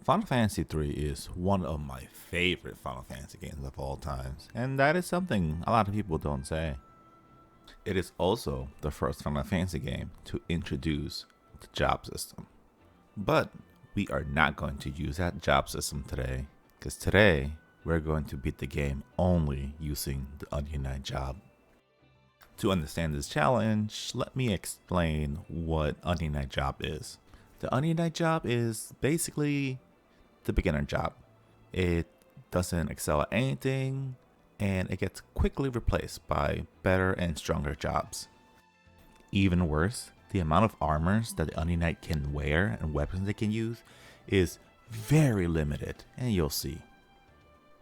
Final Fantasy III is one of my favorite Final Fantasy games of all times, and that is something a lot of people don't say. It is also the first Final Fantasy game to introduce the job system. But we are not going to use that job system today, because today we're going to beat the game only using the Unei job. To understand this challenge, let me explain what Unei job is. The Unei job is basically the beginner job. It doesn't excel at anything, and it gets quickly replaced by better and stronger jobs. Even worse, the amount of armors that the Unei can wear and weapons they can use is very limited, and you'll see.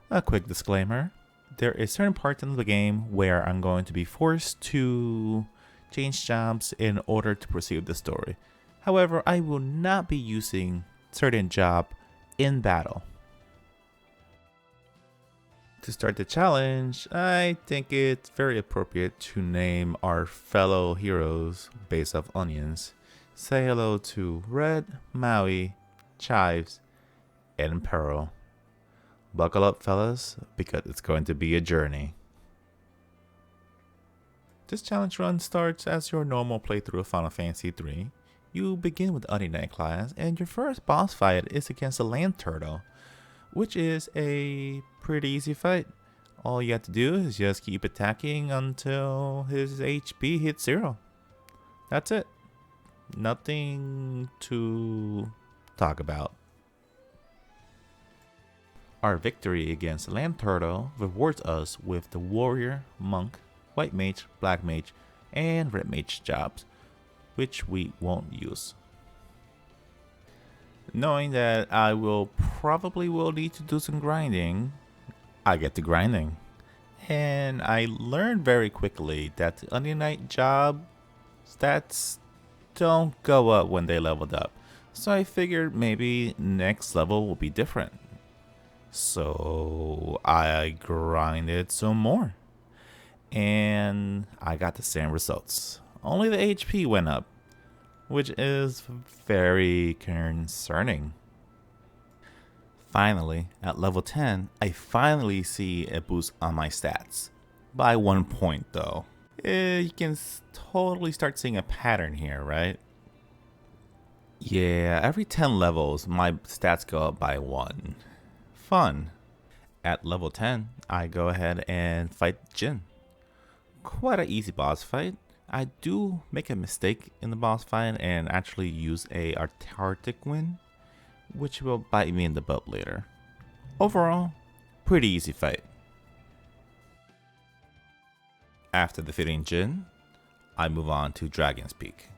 A quick disclaimer, there is certain parts in the game where I'm going to be forced to change jobs in order to proceed with the story. However, I will not be using certain job in battle. To start the challenge, I think it's very appropriate to name our fellow heroes based off onions. Say hello to Red, Maui, Chives, and Pearl. Buckle up, fellas, because it's going to be a journey. This challenge run starts as your normal playthrough of Final Fantasy III. You begin with Unei class, and your first boss fight is against a land turtle, which is a pretty easy fight. All you have to do is just keep attacking until his HP hits 0. That's it. Nothing to talk about. Our victory against the land turtle rewards us with the warrior, monk, white mage, black mage, and red mage jobs, which we won't use. Knowing that I probably will need to do some grinding, I get to grinding. And I learned very quickly that the Unei job stats don't go up when they leveled up. So I figured maybe next level will be different. So I grinded some more. And I got the same results. Only the HP went up, which is very concerning. Finally, at level 10, I finally see a boost on my stats. By 1 point though. You can totally start seeing a pattern here, right? Yeah, every 10 levels, my stats go up by 1. Fun. At level 10, I go ahead and fight Jin. Quite an easy boss fight. I do make a mistake in the boss fight and actually use a Arctic Wind, which will bite me in the butt later. Overall, pretty easy fight. After defeating Jin, I move on to Dragon's Peak.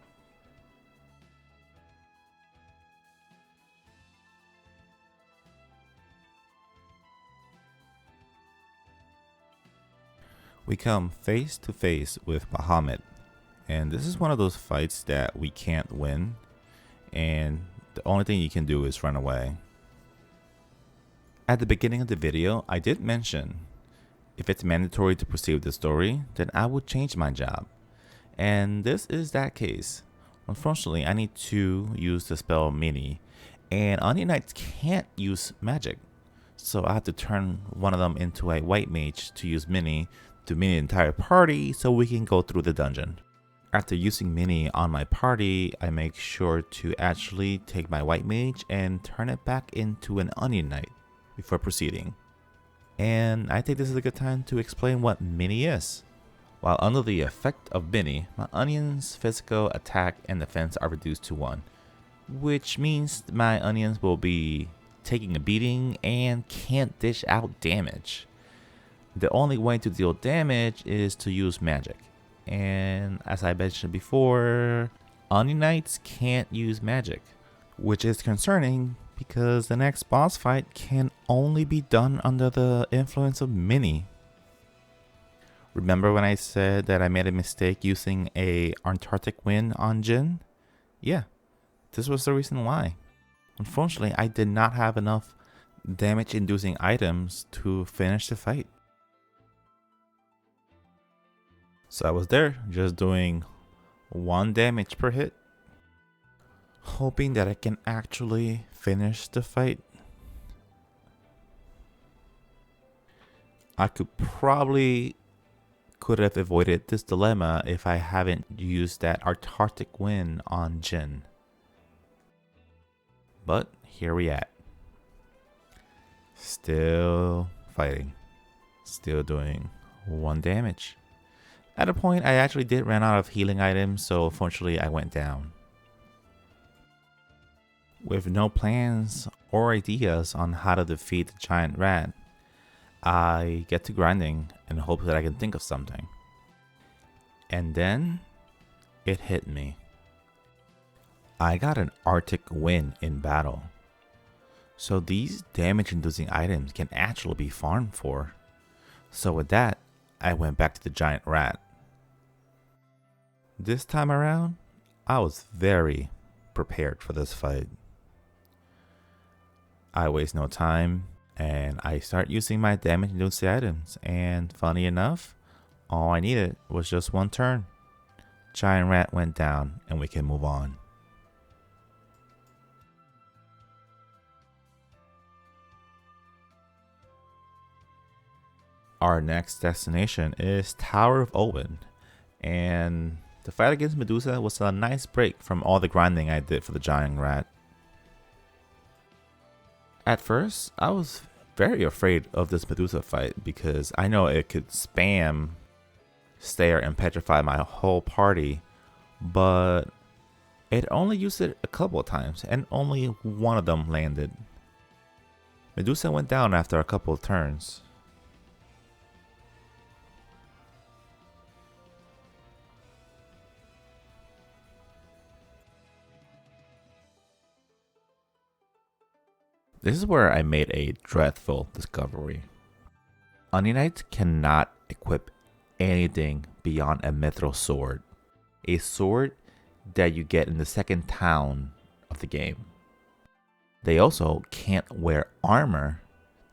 We come face to face with Bahamut, and this is one of those fights that we can't win, and the only thing you can do is run away. At the beginning of the video, I did mention if it's mandatory to proceed with the story, then I would change my job, and this is that case. Unfortunately, I need to use the spell Mini, and Onion Knights can't use magic, so I have to turn one of them into a white mage to use Mini to mini the entire party so we can go through the dungeon. After using Mini on my party, I make sure to actually take my white mage and turn it back into an Onion Knight before proceeding. And I think this is a good time to explain what Mini is. While under the effect of Mini, my onion's physical attack and defense are reduced to 1, which means my onions will be taking a beating and can't dish out damage. The only way to deal damage is to use magic. And as I mentioned before, Onion Knights can't use magic, which is concerning because the next boss fight can only be done under the influence of Mini. Remember when I said that I made a mistake using a Arctic Wind on Jin? Yeah, this was the reason why. Unfortunately, I did not have enough damage-inducing items to finish the fight. So I was there, just doing 1 damage per hit, hoping that I can actually finish the fight I could have avoided this dilemma if I haven't used that Antarctic wind on Jin. But here we at. Still fighting. Still doing 1 damage. At a point, I actually did run out of healing items, so unfortunately I went down. With no plans or ideas on how to defeat the giant rat, I get to grinding and hope that I can think of something. And then, it hit me. I got an Arctic wind in battle. So these damage inducing items can actually be farmed for. So with that, I went back to the giant rat. This time around, I was very prepared for this fight. I waste no time and I start using my damage inducing items, and funny enough, all I needed was just 1 turn. Giant rat went down and we can move on. Our next destination is Tower of Owen, and the fight against Medusa was a nice break from all the grinding I did for the giant rat. At first, I was very afraid of this Medusa fight because I know it could spam, stare, and petrify my whole party, but it only used it a couple of times and only 1 of them landed. Medusa went down after a couple of turns. This is where I made a dreadful discovery. Unei cannot equip anything beyond a mithril sword. A sword that you get in the 2nd town of the game. They also can't wear armor.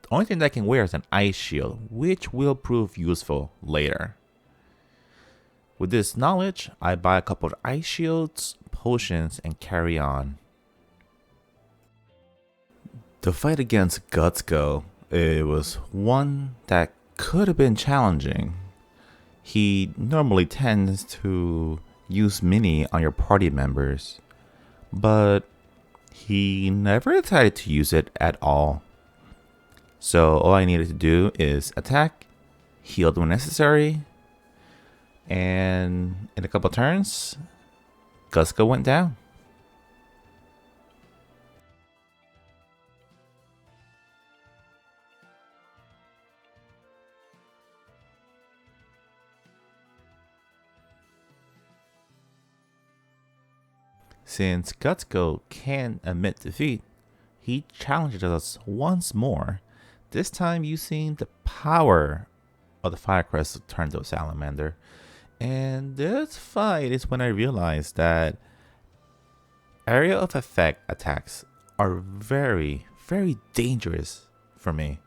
The only thing they can wear is an ice shield, which will prove useful later. With this knowledge, I buy a couple of ice shields, potions, and carry on. The fight against Gutsgo, it was one that could have been challenging. He normally tends to use mini on your party members, but he never decided to use it at all. So all I needed to do is attack, heal when necessary, and in a couple turns, Gutsgo went down. Since Gutsgo can admit defeat, he challenges us once more, this time using the power of the Firecrest to turn to a Salamander. And this fight is when I realized that area of effect attacks are very, very dangerous for me.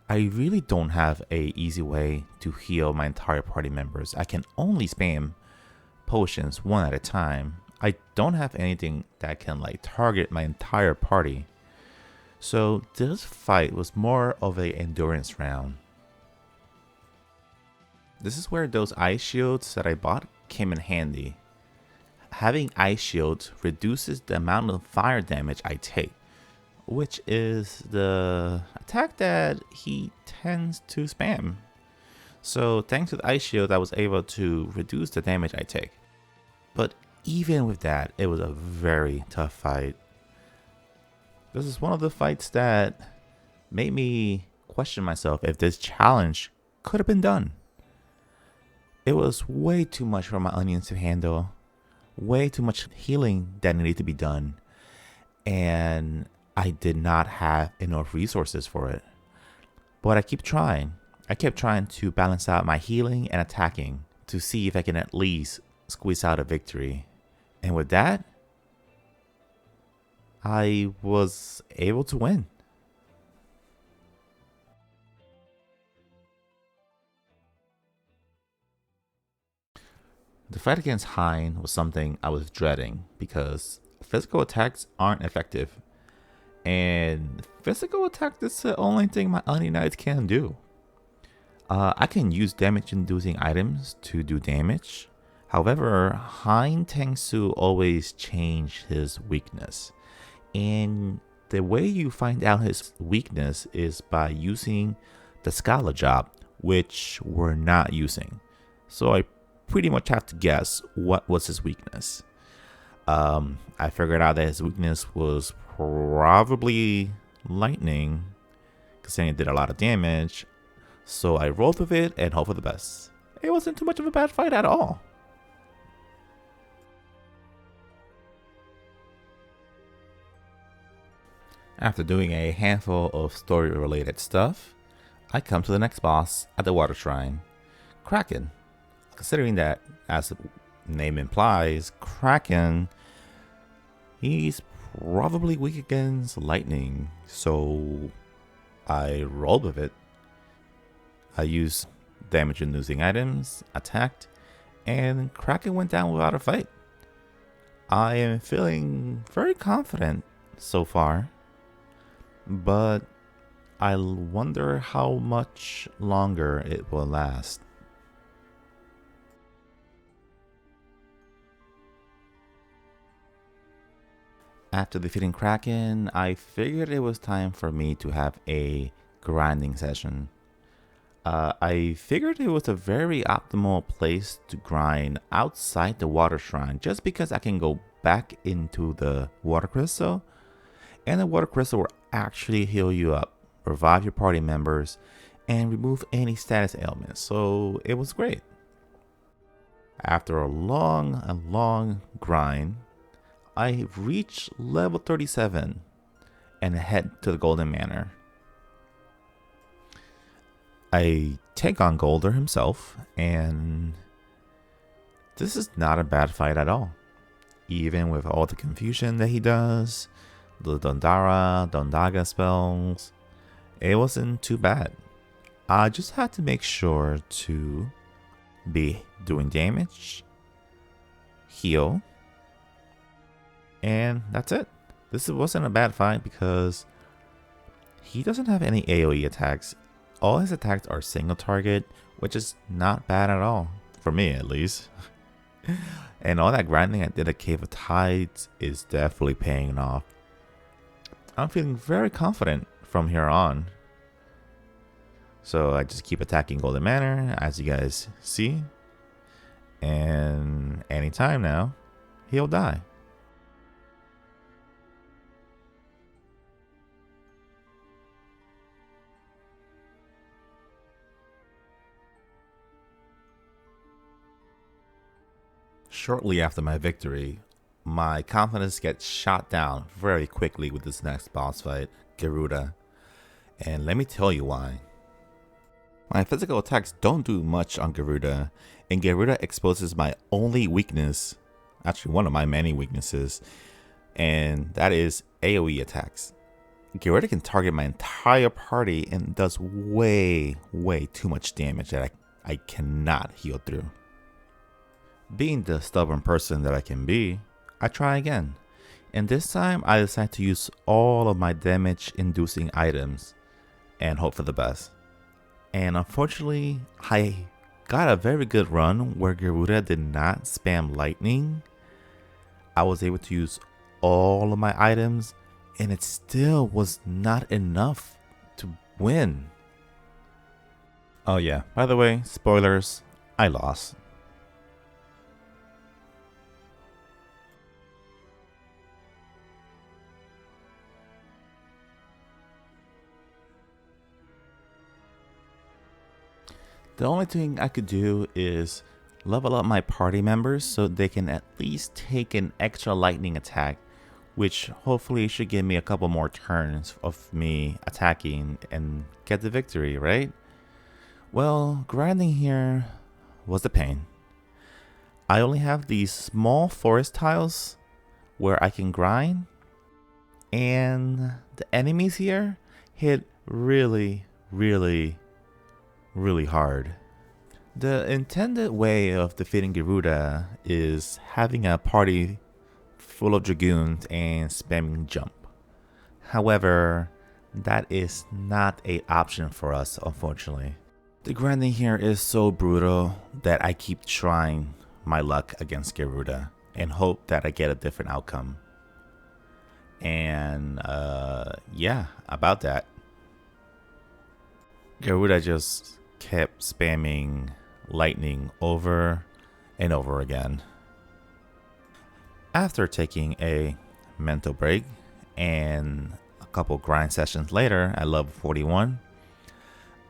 I really don't have a easy way to heal my entire party members. I can only spam potions 1 at a time. I don't have anything that can target my entire party. So this fight was more of an endurance round. This is where those ice shields that I bought came in handy. Having ice shields reduces the amount of fire damage I take, which is the attack that he tends to spam. So thanks to the ice shield, I was able to reduce the damage I take. But even with that, it was a very tough fight. This is one of the fights that made me question myself if this challenge could have been done. It was way too much for my onions to handle. Way too much healing that needed to be done. And I did not have enough resources for it. But I keep trying. I kept trying to balance out my healing and attacking to see if I can at least squeeze out a victory. And with that, I was able to win. The fight against Hein was something I was dreading because physical attacks aren't effective. And physical attack is the only thing my Unei can do. I can use damage inducing items to do damage. However, Hein tends to always change his weakness. And the way you find out his weakness is by using the Scala job, which we're not using. So I pretty much have to guess what was his weakness. I figured out that his weakness was probably lightning, considering it did a lot of damage. So I rolled with it and hope for the best. It wasn't too much of a bad fight at all. After doing a handful of story related stuff, I come to the next boss at the water shrine, Kraken. Considering that, as the name implies, Kraken, he's probably weak against lightning, so I rolled with it. I used damage inducing items, attacked, and Kraken went down without a fight. I am feeling very confident so far, but I wonder how much longer it will last. After defeating Kraken, I figured it was time for me to have a grinding session. I figured it was a very optimal place to grind outside the water shrine just because I can go back into the water crystal, and the water crystal will actually heal you up, revive your party members, and remove any status ailments, so it was great. After a long grind, I reached level 37 and head to the Golden Manor. I take on Goldor himself, and this is not a bad fight at all. Even with all the confusion that he does, the Dondaga spells, it wasn't too bad. I just had to make sure to be doing damage, heal, and that's it. This wasn't a bad fight because he doesn't have any AoE attacks. All his attacks are single target, which is not bad at all, for me at least. And all that grinding I did at Cave of Tides is definitely paying off. I'm feeling very confident from here on. So I just keep attacking Golden Manor, as you guys see. And anytime now, he'll die. Shortly after my victory, my confidence gets shot down very quickly with this next boss fight, Garuda. And let me tell you why. My physical attacks don't do much on Garuda, and Garuda exposes my only weakness, actually one of my many weaknesses, and that is AoE attacks. Garuda can target my entire party and does way too much damage that I cannot heal through. Being the stubborn person that I can be, I try again, and this time I decide to use all of my damage inducing items and hope for the best. And unfortunately, I got a very good run where Garuda did not spam lightning. I was able to use all of my items, and it still was not enough to win. Oh yeah, by the way, spoilers, I lost. The only thing I could do is level up my party members so they can at least take an extra lightning attack, which hopefully should give me a couple more turns of me attacking and get the victory, right? Well, grinding here was a pain. I only have these small forest tiles where I can grind, and the enemies here hit really hard. The intended way of defeating Garuda is having a party full of dragoons and spamming jump. However, that is not an option for us, unfortunately. The grinding here is so brutal that I keep trying my luck against Garuda and hope that I get a different outcome. And yeah, about that. Garuda just kept spamming lightning over and over again. After taking a mental break and a couple grind sessions later at level 41,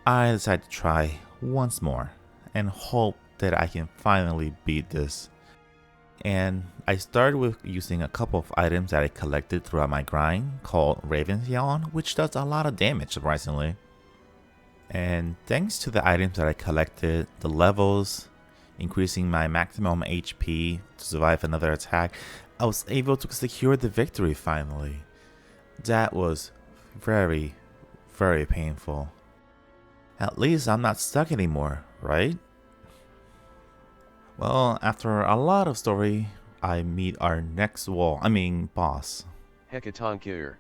I decided to try once more and hope that I can finally beat this. And I started with using a couple of items that I collected throughout my grind called Raven's Yawn, which does a lot of damage surprisingly. And thanks to the items that I collected, the levels, increasing my maximum HP to survive another attack, I was able to secure the victory finally. That was very, very painful. At least I'm not stuck anymore, right? Well, after a lot of story, I meet our next boss. Hecatoncheir.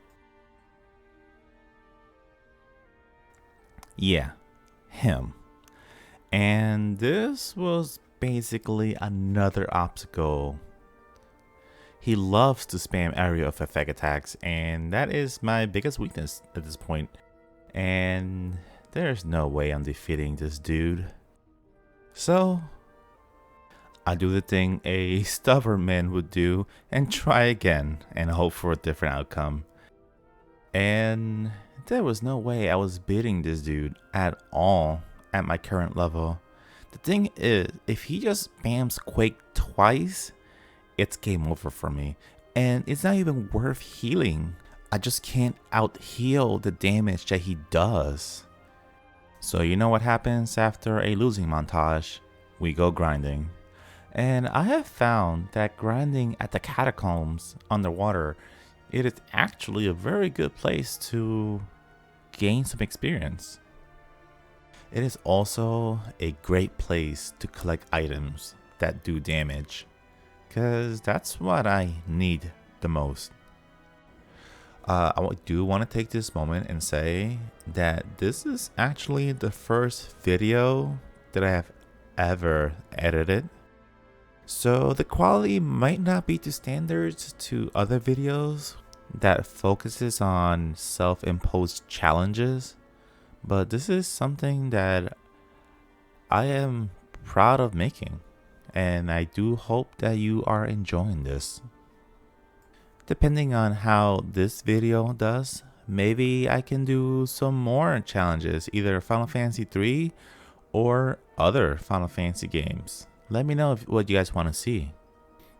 Yeah, him. And this was basically another obstacle. He loves to spam area of effect attacks, and that is my biggest weakness at this point. And there's no way I'm defeating this dude. So I do the thing a stubborn man would do and try again and hope for a different outcome. And there was no way I was beating this dude at all at my current level. The thing is, if he just spams Quake twice, it's game over for me. And it's not even worth healing. I just can't out heal the damage that he does. So you know what happens after a losing montage? We go grinding. And I have found that grinding at the catacombs underwater, it is actually a very good place to gain some experience. It is also a great place to collect items that do damage, because that's what I need the most. I do want to take this moment and say that this is actually the first video that I have ever edited. So the quality might not be to standards to other videos that focuses on self-imposed challenges, but this is something that I am proud of making, and I do hope that you are enjoying this. Depending on how this video does, maybe I can do some more challenges, either Final Fantasy 3 or other Final Fantasy games. Let me know what you guys want to see.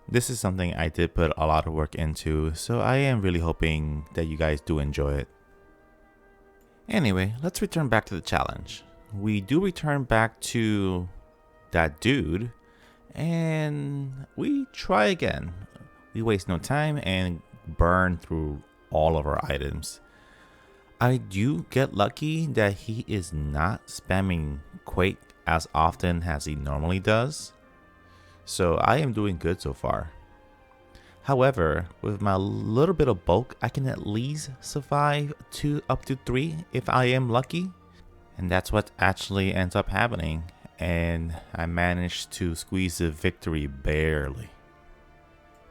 This is something I did put a lot of work into, so I am really hoping that you guys do enjoy it. Anyway, let's return back to the challenge. We do return back to that dude, and we try again. We waste no time and burn through all of our items. I do get lucky that he is not spamming Quake as often as he normally does. So I am doing good so far. However, with my little bit of bulk, I can at least survive up to 3 if I am lucky. And that's what actually ends up happening. And I managed to squeeze the victory barely.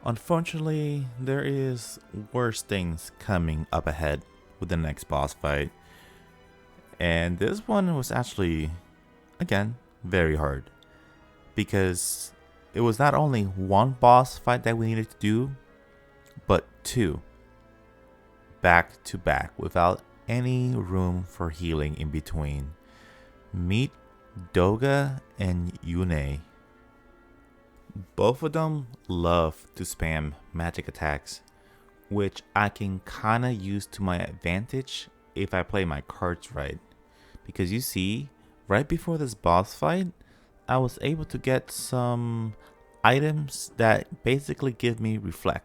Unfortunately, there is worse things coming up ahead with the next boss fight. And this one was actually, again, very hard. Because it was not only one boss fight that we needed to do, but 2 back to back without any room for healing in between. Meet Doga and Unei. Both of them love to spam magic attacks, which I can kinda use to my advantage if I play my cards right. Because you see, right before this boss fight, I was able to get some items that basically give me reflect.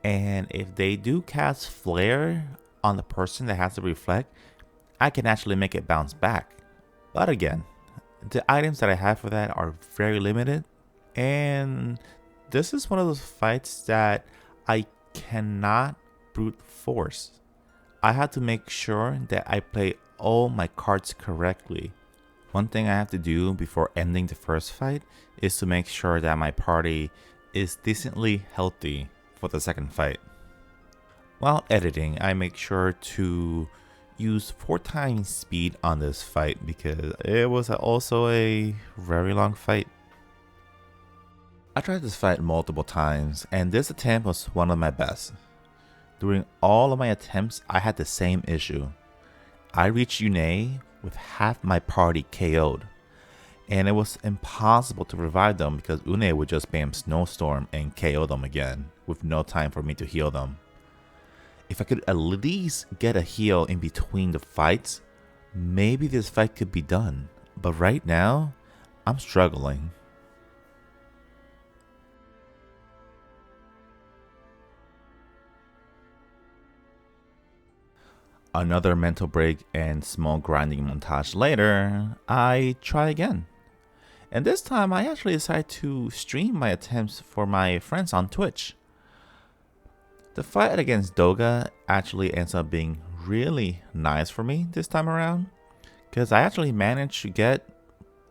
And if they do cast flare on the person that has the reflect, I can actually make it bounce back. But again, the items that I have for that are very limited. And this is one of those fights that I cannot brute force. I have to make sure that I play all my cards correctly, One thing I have to do before ending the first fight is to make sure that my party is decently healthy for the second fight. While editing, I make sure to use 4 times speed on this fight because it was also a very long fight. I tried this fight multiple times and this attempt was one of my best. During all of my attempts, I had the same issue. I reached Unei with half my party KO'd, and it was impossible to revive them because Unei would just spam Snowstorm and KO them again with no time for me to heal them. If I could at least get a heal in between the fights, maybe this fight could be done, but right now, I'm struggling. Another mental break and small grinding montage later, I try again. And this time I actually decide to stream my attempts for my friends on Twitch. The fight against Doga actually ends up being really nice for me this time around, because I actually managed to get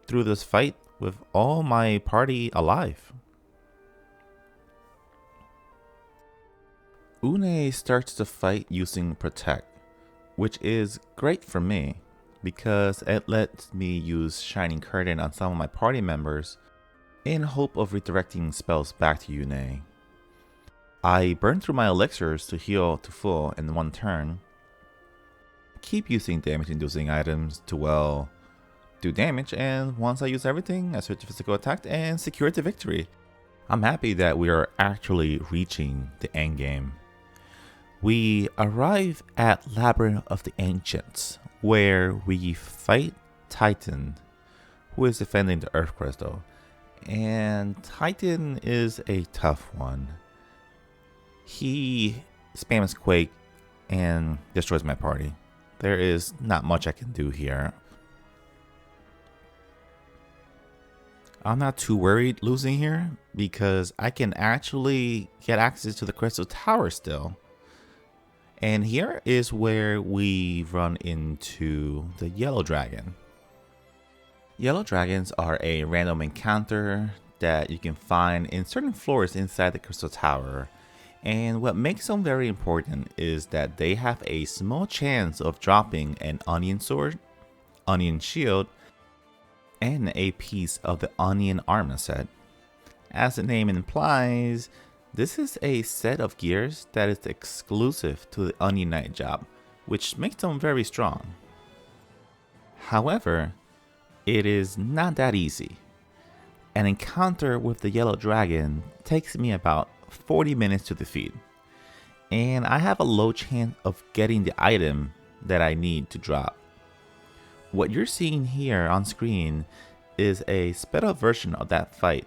through this fight with all my party alive. Unei starts the fight using Protect, which is great for me because it lets me use Shining Curtain on some of my party members in hope of redirecting spells back to Unei. I burn through my elixirs to heal to full in one turn, keep using damage inducing items to well do damage, and once I use everything, I switch to physical attack and secure the victory. I'm happy that we are actually reaching the endgame. We arrive at Labyrinth of the Ancients, where we fight Titan, who is defending the Earth Crystal. And Titan is a tough one. He spams Quake and destroys my party. There is not much I can do here. I'm not too worried losing here because I can actually get access to the Crystal Tower still. And here is where we run into the Yellow Dragon. Yellow Dragons are a random encounter that you can find in certain floors inside the Crystal Tower. And what makes them very important is that they have a small chance of dropping an Onion Sword, Onion Shield, and a piece of the Onion Armor set. As the name implies, this is a set of gears that is exclusive to the Onion Knight job, which makes them very strong. However, it is not that easy. An encounter with the Yellow Dragon takes me about 40 minutes to defeat, and I have a low chance of getting the item that I need to drop. What you're seeing here on screen is a sped up version of that fight.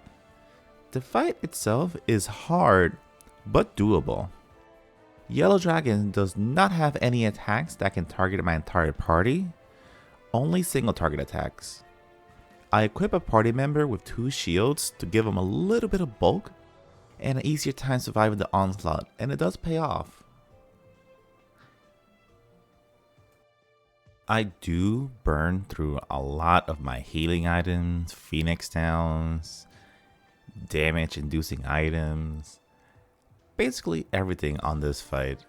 The fight itself is hard, but doable. Yellow Dragon does not have any attacks that can target my entire party, only single target attacks. I equip a party member with 2 shields to give them a little bit of bulk and an easier time surviving the onslaught, and it does pay off. I do burn through a lot of my healing items, Phoenix Downs, damage inducing items, basically everything on this fight.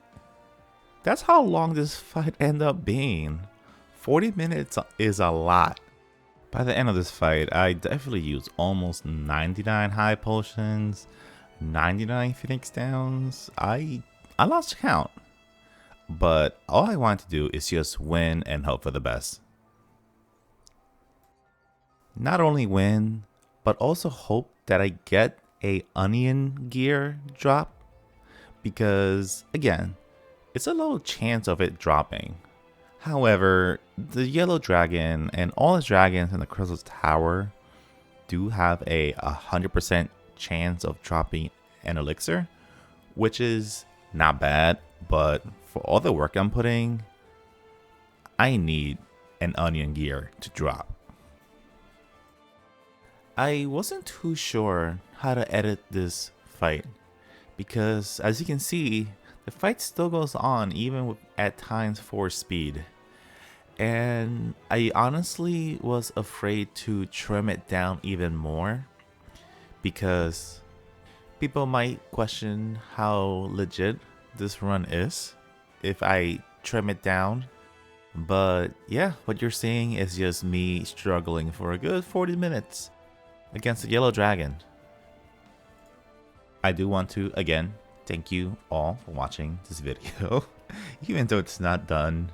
That's how long this fight ended up being. 40 minutes is a lot. By the end of this fight, I definitely used almost 99 high potions, 99 Phoenix Downs. I lost count, but all I want to do is just win and hope for the best. Not only win, but also hope that I get a onion gear drop, because again, it's a low chance of it dropping. However, the Yellow Dragon and all the dragons in the Crystal Tower do have a 100% chance of dropping an elixir, which is not bad, but for all the work I'm putting, I need an onion gear to drop. I wasn't too sure how to edit this fight because, as you can see, the fight still goes on even with at times 4 speed. And I honestly was afraid to trim it down even more because people might question how legit this run is if I trim it down. But yeah, what you're seeing is just me struggling for a good 40 minutes against the yellow dragon. I do want to, again, thank you all for watching this video. Even though it's not done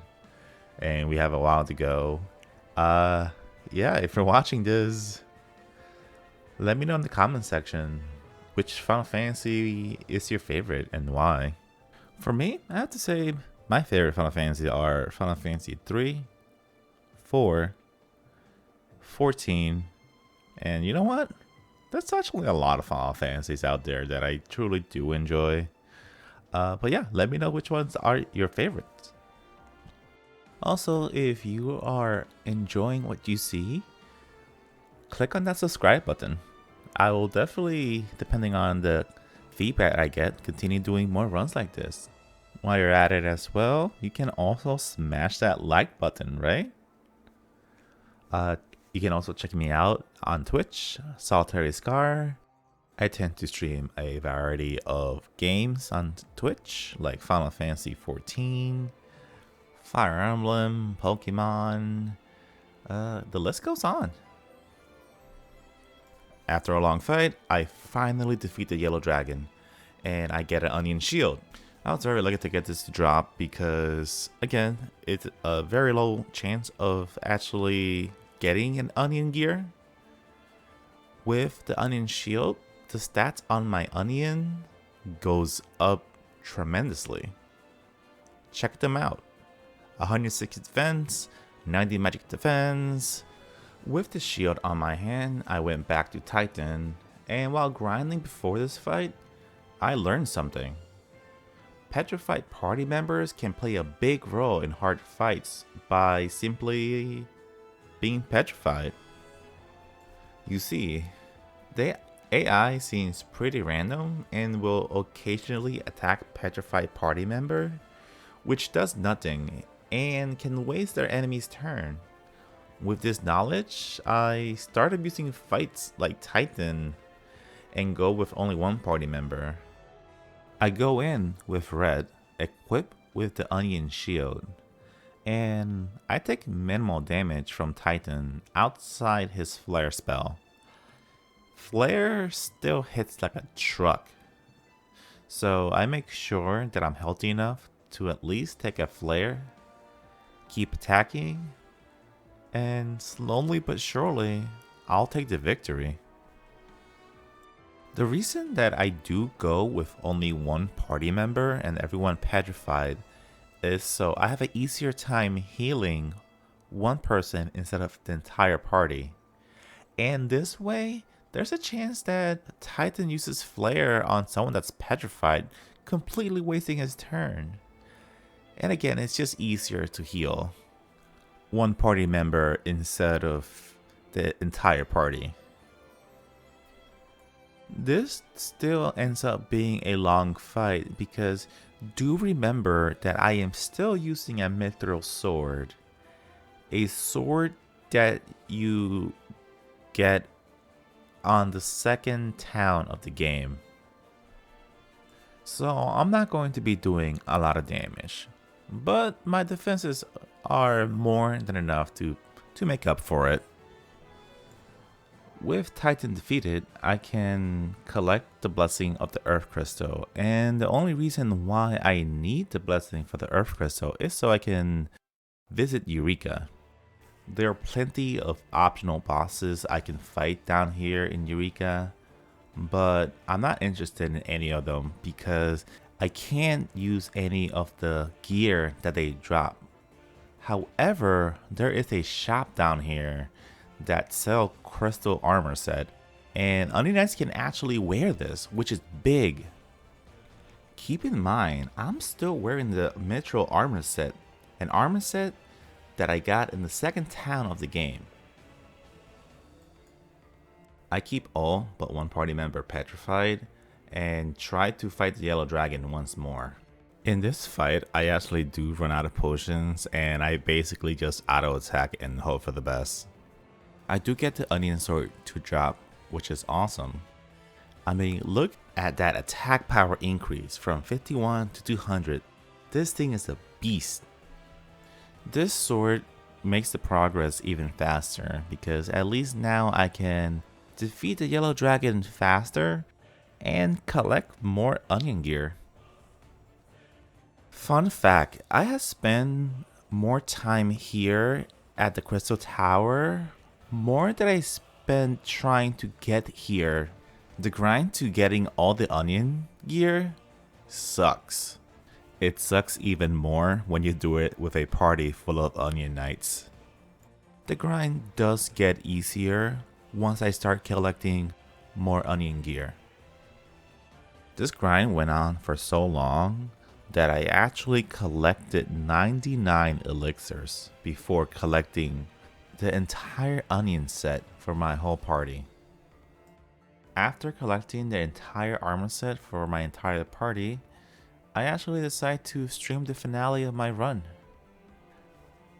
and we have a while to go. Yeah, if you're watching this, let me know in the comment section which Final Fantasy is your favorite and why. For me, I have to say my favorite Final Fantasy are Final Fantasy 3, 4, 14, and you know what? There's actually a lot of Final Fantasies out there that I truly do enjoy. But yeah, let me know which ones are your favorites. Also, if you are enjoying what you see, click on that subscribe button. I will definitely, depending on the feedback I get, continue doing more runs like this. While you're at it as well, you can also smash that like button, right? You can also check me out on Twitch, Solitary Scar. I tend to stream a variety of games on Twitch, like Final Fantasy 14, Fire Emblem, Pokemon, the list goes on. After a long fight, I finally defeat the yellow dragon, and I get an onion shield. I was very lucky to get this to drop because, again, it's a very low chance of actually getting an onion gear. With the onion shield, the stats on my onion goes up tremendously. Check them out. 160 defense, 90 magic defense. With the shield on my hand, I went back to Titan, and while grinding before this fight, I learned something. Petrified party members can play a big role in hard fights by simply being petrified. You see, the AI seems pretty random and will occasionally attack petrified party member, which does nothing and can waste their enemy's turn. With this knowledge, I started using fights like Titan and go with only one party member. I go in with red, equipped with the onion shield, and I take minimal damage from Titan outside his flare spell. Flare still hits like a truck, so I make sure that I'm healthy enough to at least take a flare, keep attacking, and slowly but surely, I'll take the victory. The reason that I do go with only one party member and everyone petrified is so I have an easier time healing one person instead of the entire party. And this way, there's a chance that Titan uses Flare on someone that's petrified, completely wasting his turn. And again, it's just easier to heal one party member instead of the entire party. This still ends up being a long fight because do remember that I am still using a mithril sword. A sword that you get on the second town of the game. So I'm not going to be doing a lot of damage, but my defenses are more than enough to make up for it. With Titan defeated, I can collect the blessing of the Earth Crystal, and the only reason why I need the blessing for the Earth Crystal is so I can visit Eureka. There are plenty of optional bosses I can fight down here in Eureka, but I'm not interested in any of them because I can't use any of the gear that they drop. However, there is a shop down here that sell crystal armor set, and Unei Knights can actually wear this, which is big. Keep in mind, I'm still wearing the mithril armor set, an armor set that I got in the second town of the game. I keep all but one party member petrified and try to fight the yellow dragon once more. In this fight, I actually do run out of potions and I basically just auto attack and hope for the best. I do get the onion sword to drop, which is awesome. I mean, look at that attack power increase from 51 to 200. This thing is a beast. This sword makes the progress even faster because at least now I can defeat the yellow dragon faster and collect more onion gear. Fun fact, I have spent more time here at the Crystal Tower more than I spent trying to get here. The grind to getting all the onion gear sucks. It sucks even more when you do it with a party full of onion knights. The grind does get easier once I start collecting more onion gear. This grind went on for so long that I actually collected 99 elixirs before collecting the entire onion set for my whole party. After collecting the entire armor set for my entire party, I actually decided to stream the finale of my run.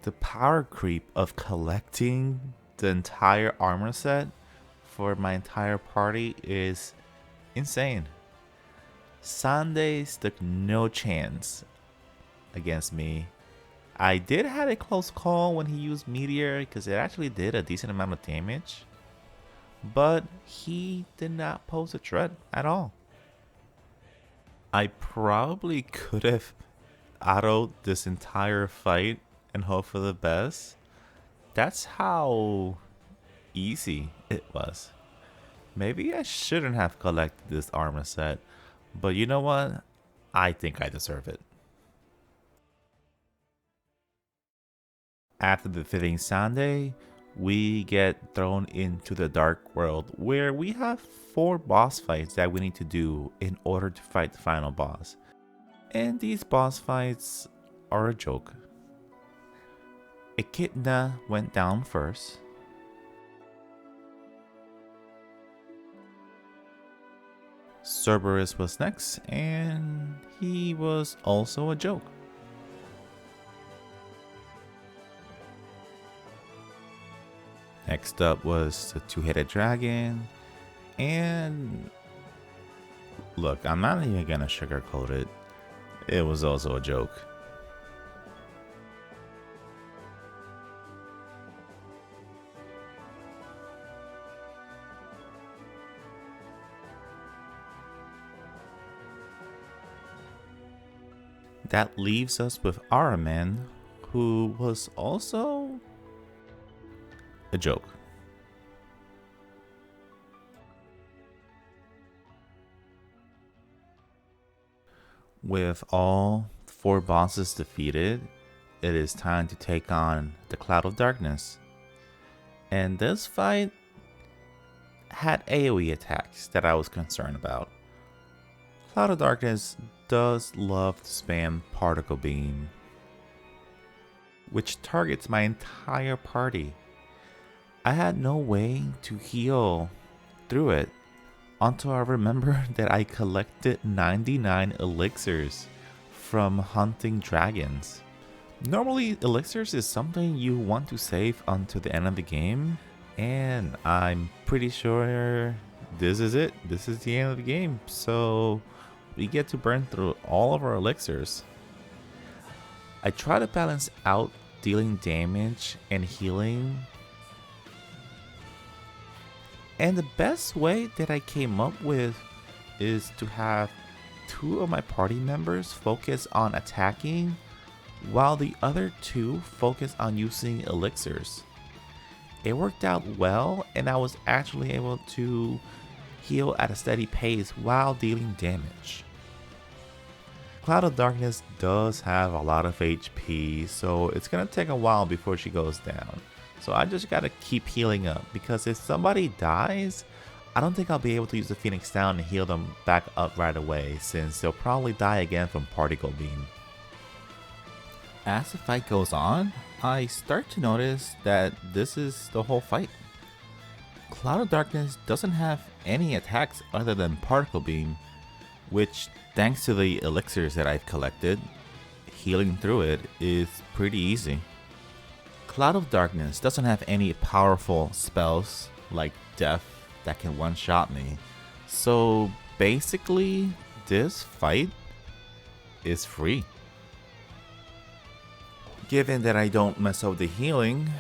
The power creep of collecting the entire armor set for my entire party is insane. Xande stood no chance against me. I did have a close call when he used Meteor because it actually did a decent amount of damage, but he did not pose a threat at all. I probably could have autoed this entire fight and hope for the best. That's how easy it was. Maybe I shouldn't have collected this armor set, but you know what? I think I deserve it. After defeating Xande, we get thrown into the dark world where we have 4 boss fights that we need to do in order to fight the final boss. And these boss fights are a joke. Echidna went down first. Cerberus was next, and he was also a joke. Next up was the 2-headed dragon, and look, I'm not even gonna sugarcoat it. It was also a joke. That leaves us with Araman, who was also a joke. With all 4 bosses defeated, it is time to take on the Cloud of Darkness. And this fight had AoE attacks that I was concerned about. Cloud of Darkness does love to spam Particle Beam, which targets my entire party. I had no way to heal through it until I remembered that I collected 99 elixirs from hunting dragons. Normally, elixirs is something you want to save until the end of the game, and I'm pretty sure this is it. This is the end of the game, so we get to burn through all of our elixirs. I try to balance out dealing damage and healing, and the best way that I came up with is to have 2 of my party members focus on attacking while the other 2 focus on using elixirs. It worked out well, and I was actually able to heal at a steady pace while dealing damage. Cloud of Darkness does have a lot of HP, so it's gonna take a while before she goes down. So I just gotta keep healing up, because if somebody dies, I don't think I'll be able to use the Phoenix Down and heal them back up right away, since they'll probably die again from Particle Beam. As the fight goes on, I start to notice that this is the whole fight. Cloud of Darkness doesn't have any attacks other than Particle Beam, which, thanks to the elixirs that I've collected, healing through it is pretty easy. Cloud of Darkness doesn't have any powerful spells like Death that can one-shot me, so basically this fight is free. Given that I don't mess up the healing,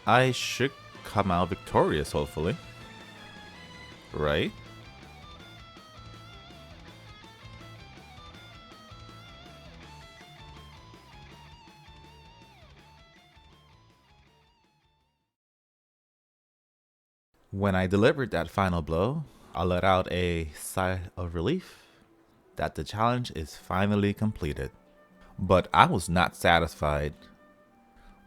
I should come out victorious, hopefully. Right? When I delivered that final blow, I let out a sigh of relief that the challenge is finally completed. But I was not satisfied.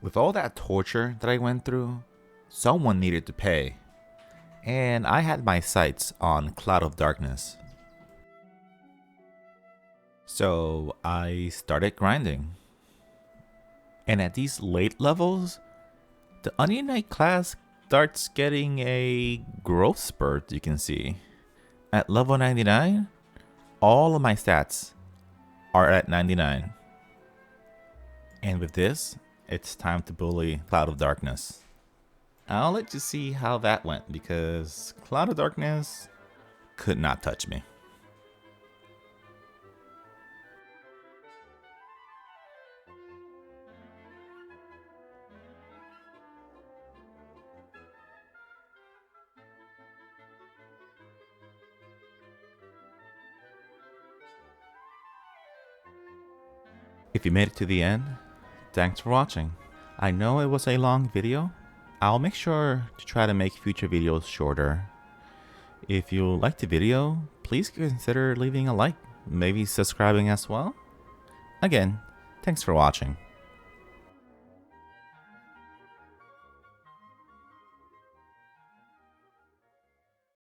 With all that torture that I went through, someone needed to pay. And I had my sights on Cloud of Darkness. So I started grinding. And at these late levels, the Unei class starts getting a growth spurt, you can see. At level 99, all of my stats are at 99. And with this, it's time to bully Cloud of Darkness. I'll let you see how that went, because Cloud of Darkness could not touch me. If you made it to the end, thanks for watching. I know it was a long video. I'll make sure to try to make future videos shorter. If you liked the video, please consider leaving a like, maybe subscribing as well. Again, thanks for watching.